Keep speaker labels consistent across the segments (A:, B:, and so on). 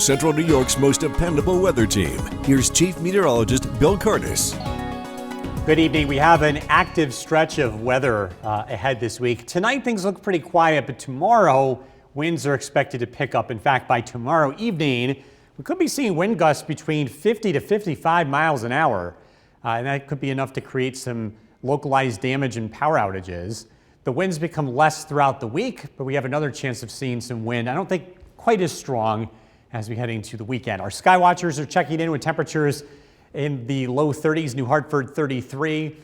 A: Central New York's most dependable weather team. Here's Chief Meteorologist Bill Curtis.
B: Good evening. We have an active stretch of weather ahead this week. Tonight things look pretty quiet, but tomorrow winds are expected to pick up. In fact, by tomorrow evening, we could be seeing wind gusts between 50 to 55 miles an hour. And that could be enough to create some localized damage and power outages. The winds become less throughout the week, but we have another chance of seeing some wind. I don't think quite as strong as we head into the weekend. Our sky watchers are checking in with temperatures in the low 30s, New Hartford 33,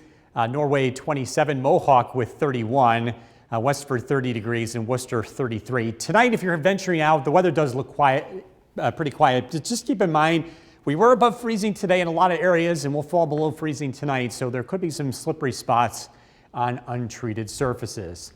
B: Norway 27, Mohawk with 31, Westford 30 degrees, and Worcester 33. Tonight, if you're venturing out, the weather does look quiet, pretty quiet. Just keep in mind, we were above freezing today in a lot of areas, and we'll fall below freezing tonight, so there could be some slippery spots on untreated surfaces.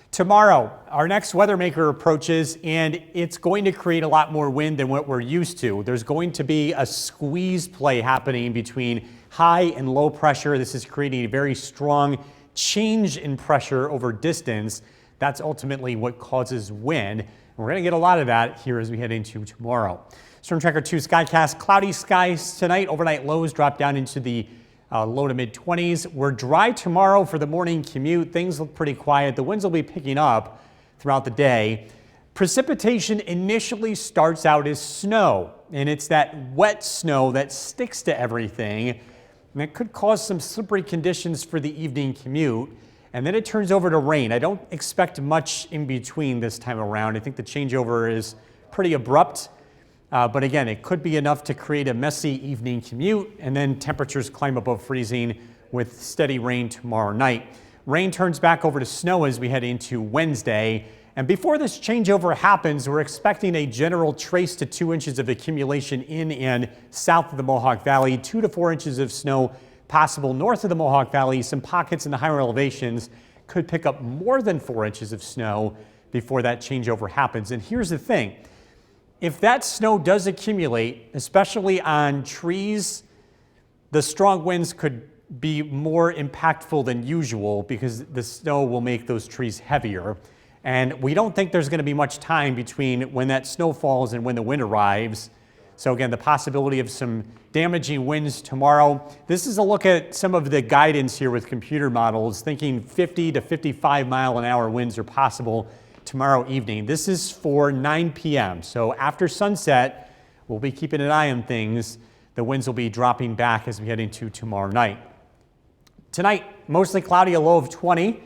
B: Tomorrow, our next weather maker approaches, and it's going to create a lot more wind than what we're used to. There's going to be a squeeze play happening between high and low pressure. This is creating a very strong change in pressure over distance. That's ultimately what causes wind. And we're going to get a lot of that here as we head into tomorrow. Storm Tracker 2 Skycast, cloudy skies tonight. Overnight lows drop down into the low to mid 20s. We're dry tomorrow for the morning commute. Things look pretty quiet. The winds will be picking up throughout the day. Precipitation initially starts out as snow, and it's that wet snow that sticks to everything, and it could cause some slippery conditions for the evening commute. And then it turns over to rain. I don't expect much in between this time around. I think the changeover is pretty abrupt. But again, it could be enough to create a messy evening commute, and then temperatures climb above freezing with steady rain tomorrow night. Rain turns back over to snow as we head into Wednesday. And before this changeover happens, we're expecting a general trace to 2 inches of accumulation in and south of the Mohawk Valley, 2 to 4 inches of snow possible north of the Mohawk Valley. Some pockets in the higher elevations could pick up more than 4 inches of snow before that changeover happens. And here's the thing. If that snow does accumulate, especially on trees, the strong winds could be more impactful than usual because the snow will make those trees heavier. And we don't think there's going to be much time between when that snow falls and when the wind arrives. So again, the possibility of some damaging winds tomorrow. This is a look at some of the guidance here with computer models, thinking 50 to 55 mile an hour winds are possible tomorrow evening. This is for 9 p.m. So after sunset, we'll be keeping an eye on things. The winds will be dropping back as we head into tomorrow night. Tonight, mostly cloudy, a low of 20.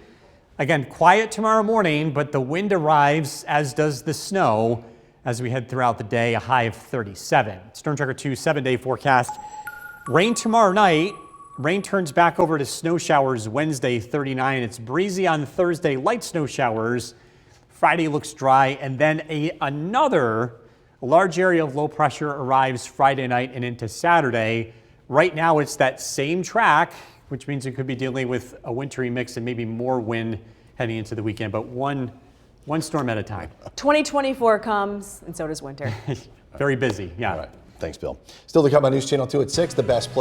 B: Again, quiet tomorrow morning, but the wind arrives, as does the snow, as we head throughout the day, a high of 37. Storm Tracker 2 7-day forecast. Rain tomorrow night. Rain turns back over to snow showers Wednesday, 39. It's breezy on Thursday, light snow showers. Friday looks dry, and then another large area of low pressure arrives Friday night and into Saturday. Right now, it's that same track, which means it could be dealing with a wintry mix and maybe more wind heading into the weekend, but one storm at a time.
C: 2024 comes, and so does winter.
B: Very busy, yeah.
D: All right. Thanks, Bill. Still to come on News Channel 2 at 6, the best place.